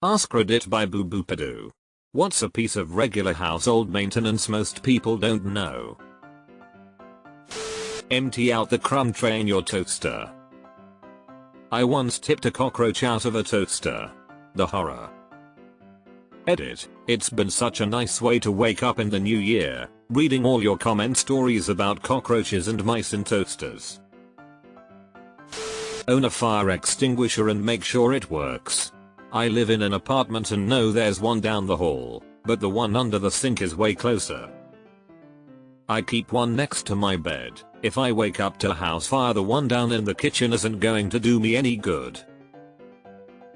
AskReddit by Boo Boopadoo. What's a piece of regular household maintenance most people don't know? Empty out the crumb tray in your toaster. I once tipped a cockroach out of a toaster. The horror. Edit. It's been such a nice way to wake up in the new year, reading all your comment stories about cockroaches and mice in toasters. Own a fire extinguisher and make sure it works. I live in an apartment and know there's one down the hall, but the one under the sink is way closer. I keep one next to my bed. If I wake up to a house fire, the one down in the kitchen isn't going to do me any good.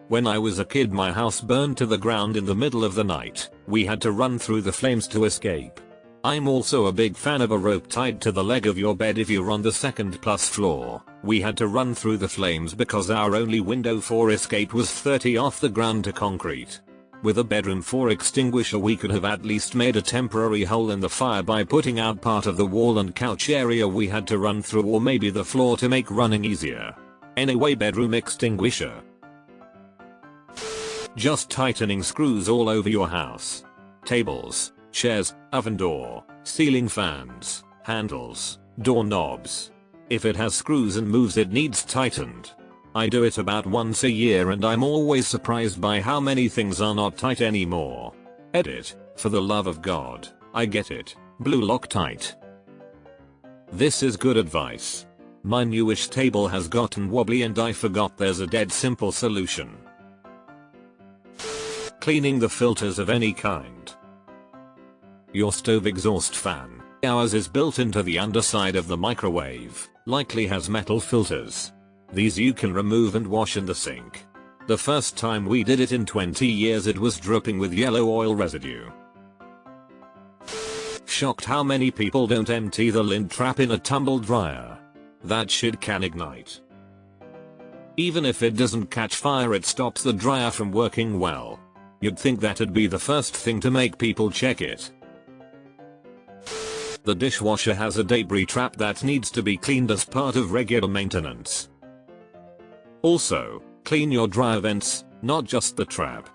When I was a kid, my house burned to the ground in the middle of the night. We had to run through the flames to escape. I'm also a big fan of a rope tied to the leg of your bed if you're on the second plus floor. We had to run through the flames because our only window for escape was 30 off the ground to concrete. With a bedroom fire extinguisher, we could have at least made a temporary hole in the fire by putting out part of the wall and couch area we had to run through, or maybe the floor to make running easier. Anyway, bedroom extinguisher. Just tightening screws all over your house. Tables, chairs, oven door, ceiling fans, handles, doorknobs. If it has screws and moves, it needs tightened. I do it about once a year and I'm always surprised by how many things are not tight anymore. Edit. For the love of God, I get it. Blue Loctite. This is good advice. My newish table has gotten wobbly and I forgot there's a dead simple solution. Cleaning the filters of any kind. Your stove exhaust fan. Ours is built into the underside of the microwave, likely has metal filters. These you can remove and wash in the sink. The first time we did it in 20 years, it was dripping with yellow oil residue. Shocked how many people don't empty the lint trap in a tumble dryer. That shit can ignite. Even if it doesn't catch fire, it stops the dryer from working well. You'd think that'd be the first thing to make people check it. The dishwasher has a debris trap that needs to be cleaned as part of regular maintenance. Also, clean your dryer vents, not just the trap.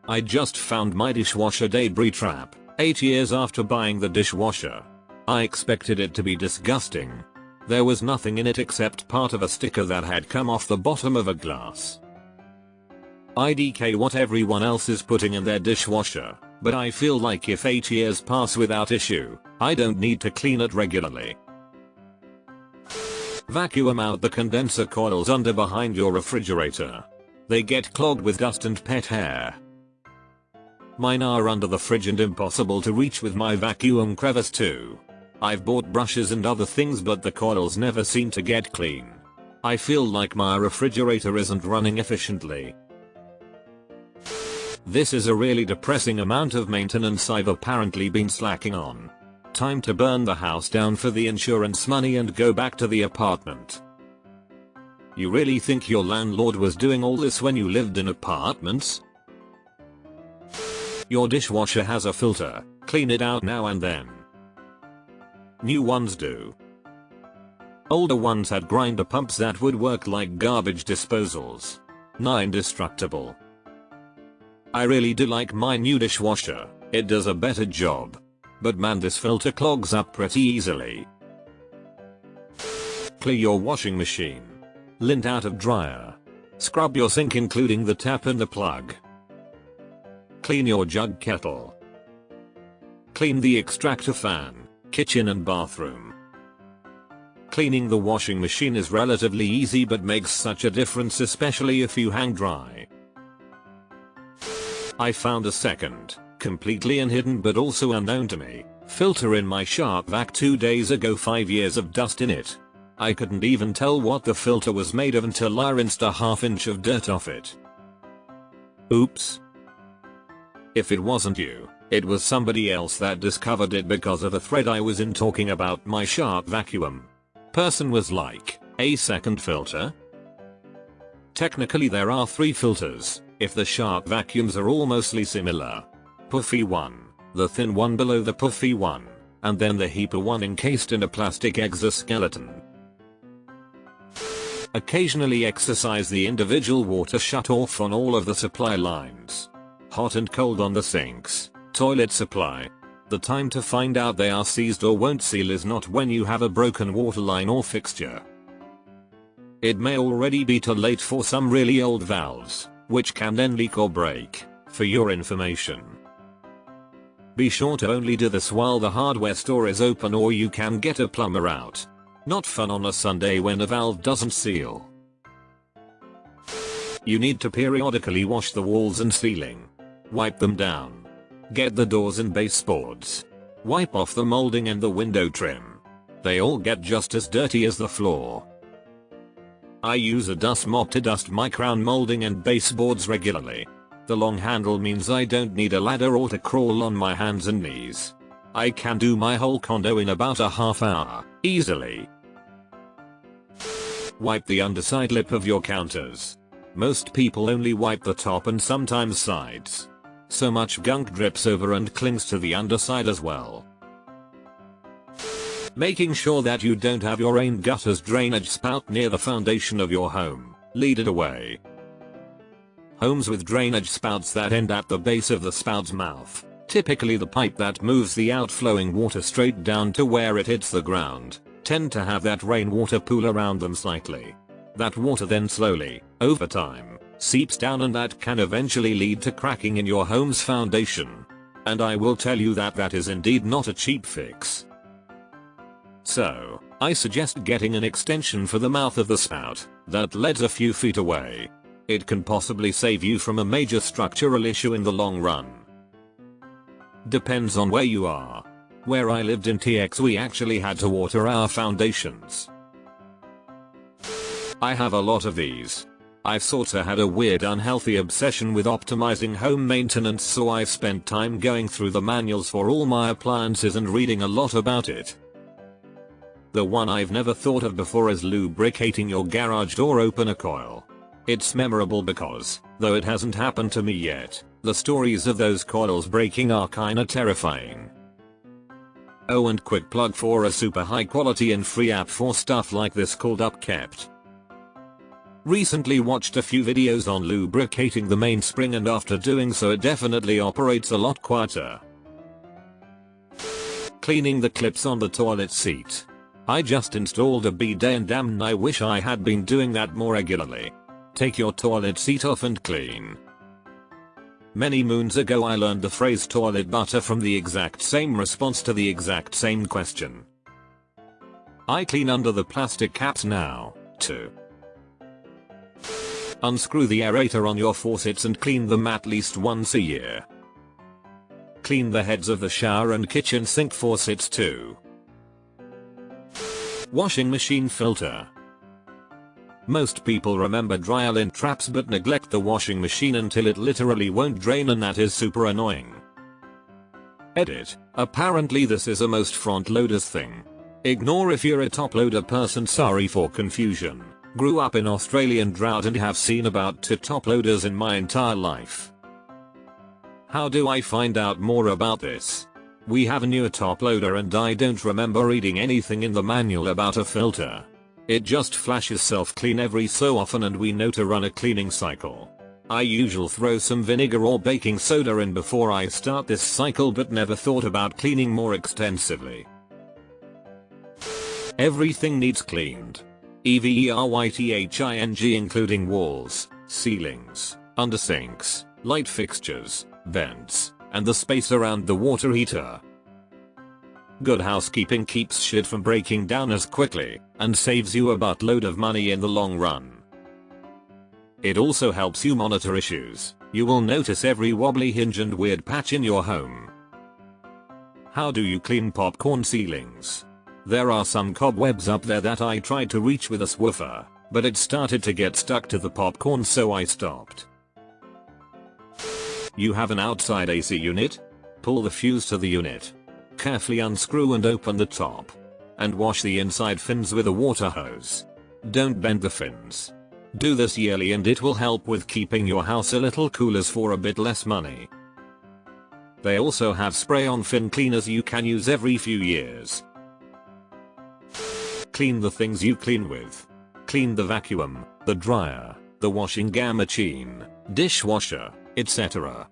I just found my dishwasher debris trap, 8 years after buying the dishwasher. I expected it to be disgusting. There was nothing in it except part of a sticker that had come off the bottom of a glass. IDK what everyone else is putting in their dishwasher, but I feel like if 8 years pass without issue, I don't need to clean it regularly. Vacuum out the condenser coils under behind your refrigerator. They get clogged with dust and pet hair. Mine are under the fridge and impossible to reach with my vacuum crevice too. I've bought brushes and other things, but the coils never seem to get clean. I feel like my refrigerator isn't running efficiently. This is a really depressing amount of maintenance I've apparently been slacking on. Time to burn the house down for the insurance money and go back to the apartment. You really think your landlord was doing all this when you lived in apartments? Your dishwasher has a filter. Clean it out now and then. New ones do. Older ones had grinder pumps that would work like garbage disposals. Nah, indestructible. I really do like my new dishwasher. It does a better job. But man, this filter clogs up pretty easily. Clear your washing machine. Lint out of dryer. Scrub your sink including the tap and the plug. Clean your jug kettle. Clean the extractor fan, kitchen and bathroom. Cleaning the washing machine is relatively easy but makes such a difference, especially if you hang dry. I found a second, completely unhidden but also unknown to me, filter in my Shark Vac 2 days ago. 5 years of dust in it. I couldn't even tell what the filter was made of until I rinsed a ½ inch of dirt off it. Oops. If it wasn't you, it was somebody else that discovered it because of a thread I was in talking about my Shark vacuum. Person was like, a second filter? Technically there are 3 filters, if the Shark vacuums are all mostly similar. Puffy one, the thin one below the puffy one, and then the heaper one encased in a plastic exoskeleton. Occasionally exercise the individual water shut off on all of the supply lines. Hot and cold on the sinks, toilet supply. The time to find out they are seized or won't seal is not when you have a broken water line or fixture. It may already be too late for some really old valves, which can then leak or break, for your information. Be sure to only do this while the hardware store is open or you can get a plumber out. Not fun on a Sunday when a valve doesn't seal. You need to periodically wash the walls and ceiling. Wipe them down. Get the doors and baseboards. Wipe off the molding and the window trim. They all get just as dirty as the floor. I use a dust mop to dust my crown molding and baseboards regularly. The long handle means I don't need a ladder or to crawl on my hands and knees. I can do my whole condo in about a half hour, easily. Wipe the underside lip of your counters. Most people only wipe the top and sometimes sides. So much gunk drips over and clings to the underside as well. Making sure that you don't have your rain gutter's drainage spout near the foundation of your home. Lead it away. Homes with drainage spouts that end at the base of the spout's mouth, typically the pipe that moves the outflowing water straight down to where it hits the ground, tend to have that rainwater pool around them slightly. That water then slowly, over time, seeps down and that can eventually lead to cracking in your home's foundation. And I will tell you that that is indeed not a cheap fix. So, I suggest getting an extension for the mouth of the spout that leads a few feet away. It can possibly save you from a major structural issue in the long run. Depends on where you are. Where I lived in TX we actually had to water our foundations. I have a lot of these. I've sorta had a weird unhealthy obsession with optimizing home maintenance, so I've spent time going through the manuals for all my appliances and reading a lot about it. The one I've never thought of before is lubricating your garage door opener coil. It's memorable because, though it hasn't happened to me yet, the stories of those coils breaking are kinda terrifying. Oh, and quick plug for a super high quality and free app for stuff like this called Upkept. Recently watched a few videos on lubricating the mainspring, and after doing so it definitely operates a lot quieter. Cleaning the clips on the toilet seat. I just installed a bidet and damn I wish I had been doing that more regularly. Take your toilet seat off and clean. Many moons ago I learned the phrase toilet butter from the exact same response to the exact same question. I clean under the plastic caps now, too. Unscrew the aerator on your faucets and clean them at least once a year. Clean the heads of the shower and kitchen sink faucets too. Washing machine filter. Most people remember dryer lint traps but neglect the washing machine until it literally won't drain, and that is super annoying. Edit. Apparently this is a most front loaders thing. Ignore if you're a top loader person, sorry for confusion. Grew up in Australian drought and have seen about 2 top loaders in my entire life. How do I find out more about this? We have a newer top loader and I don't remember reading anything in the manual about a filter. It just flashes self-clean every so often and we know to run a cleaning cycle. I usually throw some vinegar or baking soda in before I start this cycle but never thought about cleaning more extensively. Everything needs cleaned. Everything including walls, ceilings, undersinks, light fixtures, vents, and the space around the water heater. Good housekeeping keeps shit from breaking down as quickly, and saves you a buttload of money in the long run. It also helps you monitor issues. You will notice every wobbly hinge and weird patch in your home. How do you clean popcorn ceilings? There are some cobwebs up there that I tried to reach with a swiffer, but it started to get stuck to the popcorn so I stopped. You have an outside AC unit? Pull the fuse to the unit. Carefully unscrew and open the top. And wash the inside fins with a water hose. Don't bend the fins. Do this yearly and it will help with keeping your house a little cooler for a bit less money. They also have spray-on fin cleaners you can use every few years. Clean the things you clean with. clean the vacuum, the dryer, the washing machine, dishwasher, etc.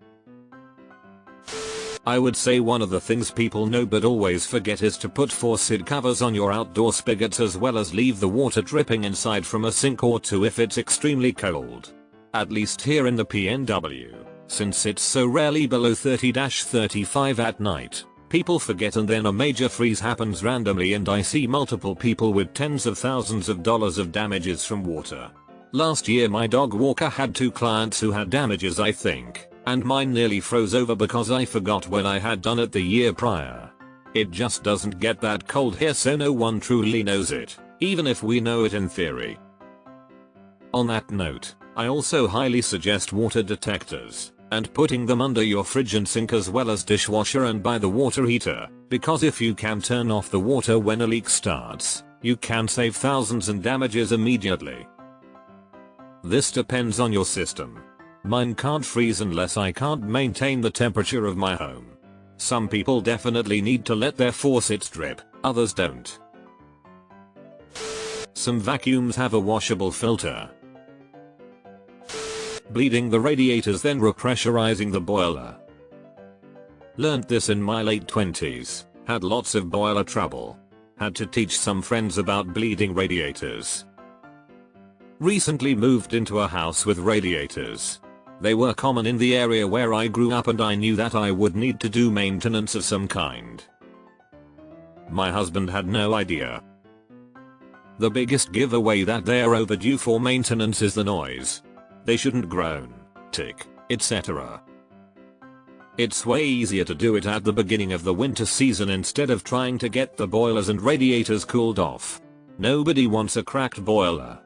I would say one of the things people know but always forget is to put faucet covers on your outdoor spigots, as well as leave the water dripping inside from a sink or two if it's extremely cold. At least here in the PNW, since it's so rarely below 30-35 at night, people forget and then a major freeze happens randomly and I see multiple people with tens of thousands of dollars of damages from water. Last year my dog walker had 2 clients who had damages, I think, and mine nearly froze over because I forgot what I had done it the year prior. It just doesn't get that cold here, so no one truly knows it, even if we know it in theory. On that note, I also highly suggest water detectors, and putting them under your fridge and sink as well as dishwasher and by the water heater, because if you can turn off the water when a leak starts, you can save thousands in damages immediately. This depends on your system. Mine can't freeze unless I can't maintain the temperature of my home. Some people definitely need to let their faucets drip, others don't. Some vacuums have a washable filter. Bleeding the radiators then repressurizing the boiler. Learned this in my late 20s, had lots of boiler trouble. Had to teach some friends about bleeding radiators. Recently moved into a house with radiators. They were common in the area where I grew up and I knew that I would need to do maintenance of some kind. My husband had no idea. The biggest giveaway that they're overdue for maintenance is the noise. They shouldn't groan, tick, etc. It's way easier to do it at the beginning of the winter season instead of trying to get the boilers and radiators cooled off. Nobody wants a cracked boiler.